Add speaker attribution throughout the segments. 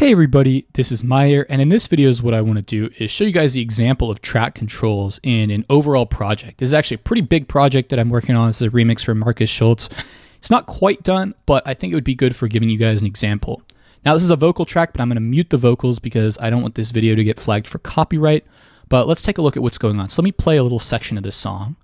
Speaker 1: Hey everybody, this is Meyer, and in this video what I want to do is show you guys the example of track controls in an overall project. This is actually a pretty big project that I'm working on. This is a remix for Marcus Schultz. It's not quite done, but I think it would be good for giving you guys an example. Now this is a vocal track, but I'm going to mute the vocals because I don't want this video to get flagged for copyright. But let's take a look at what's going on. So let me play a little section of this song.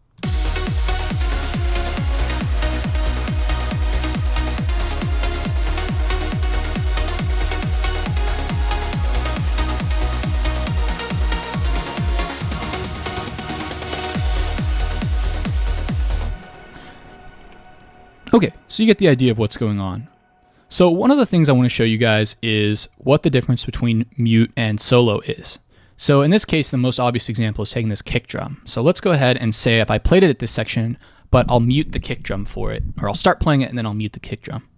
Speaker 1: Okay, so you get the idea of what's going on. So one of the things I want to show you guys is what the difference between mute and solo is. So in this case, the most obvious example is taking this kick drum. So let's go ahead and say if I played it at this section, but I'll mute the kick drum for it, or I'll start playing it and then I'll mute the kick drum.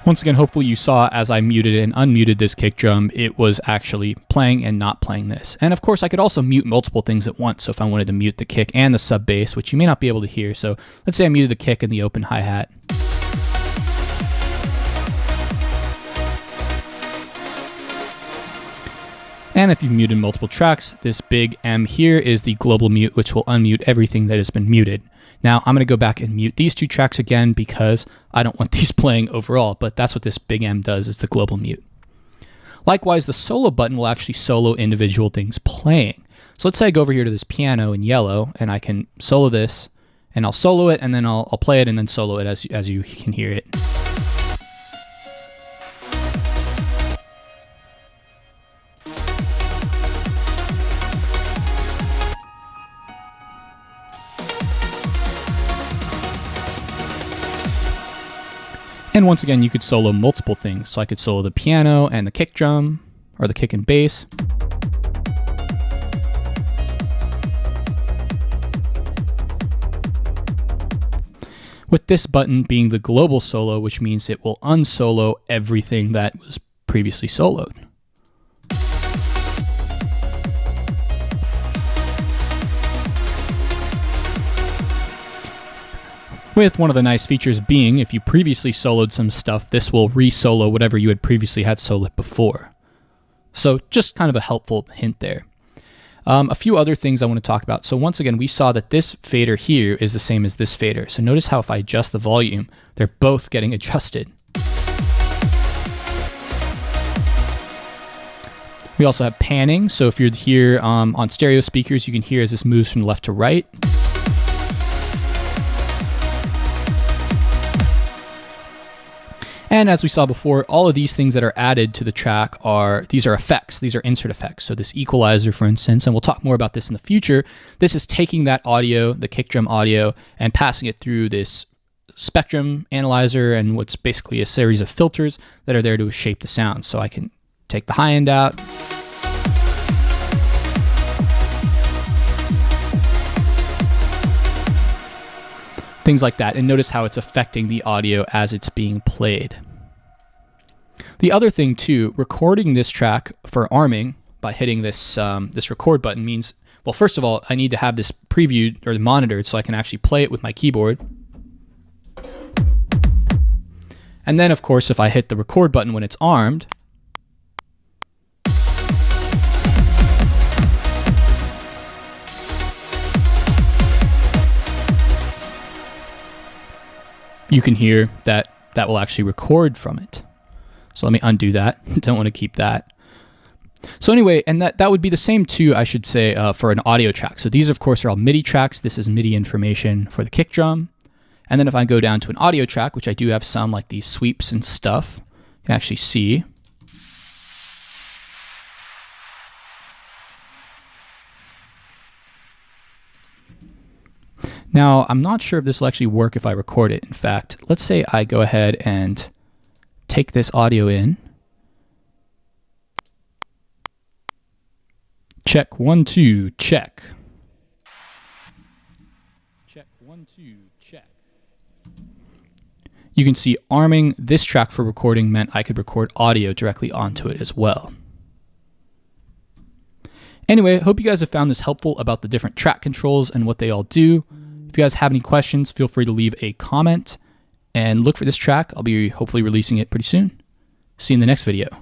Speaker 1: Once again, hopefully you saw as I muted and unmuted this kick drum, it was actually playing and not playing this. And of course, I could also mute multiple things at once. So if I wanted to mute the kick and the sub bass, which you may not be able to hear. So let's say I muted the kick and the open hi-hat. And if you've muted multiple tracks, this big M here is the global mute, which will unmute everything that has been muted. Now I'm going to go back and mute these two tracks again because I don't want these playing overall, but that's what this big M does, is the global mute. Likewise, the solo button will actually solo individual things playing. So let's say I go over here to this piano in yellow and I can solo this and I'll solo it and then I'll play it and then solo it as you can hear it. And once again, you could solo multiple things. So I could solo the piano and the kick drum, or the kick and bass. With this button being the global solo, which means it will unsolo everything that was previously soloed. With one of the nice features being, if you previously soloed some stuff, this will re-solo whatever you had previously had soloed before. So just kind of a helpful hint there. A few other things I want to talk about. So once again, we saw that this fader here is the same as this fader. So notice how if I adjust the volume, they're both getting adjusted. We also have panning. So if you're here on stereo speakers, you can hear as this moves from left to right. And as we saw before, all of these things that are added to the track are effects. These are insert effects. So this equalizer, for instance, and we'll talk more about this in the future, this is taking that audio, the kick drum audio, and passing it through this spectrum analyzer and what's basically a series of filters that are there to shape the sound. So I can take the high end out. Things like that, and notice how it's affecting the audio as it's being played. The other thing too, recording this track for arming by hitting this this record button means, well, first of all, I need to have this previewed or monitored so I can actually play it with my keyboard. And then of course, if I hit the record button when it's armed, you can hear that that will actually record from it. So let me undo that. Don't want to keep that. So anyway, and that would be the same too, I should say, for an audio track. So these, of course, are all MIDI tracks. This is MIDI information for the kick drum. And then if I go down to an audio track, which I do have some, like these sweeps and stuff, you can actually see. Now, I'm not sure if this will actually work if I record it. In fact, let's say I go ahead and take this audio in. Check 1 2, check. Check 1 2, check. You can see arming this track for recording meant I could record audio directly onto it as well. Anyway, I hope you guys have found this helpful about the different track controls and what they all do. If you guys have any questions, feel free to leave a comment and look for this track. I'll be hopefully releasing it pretty soon. See you in the next video.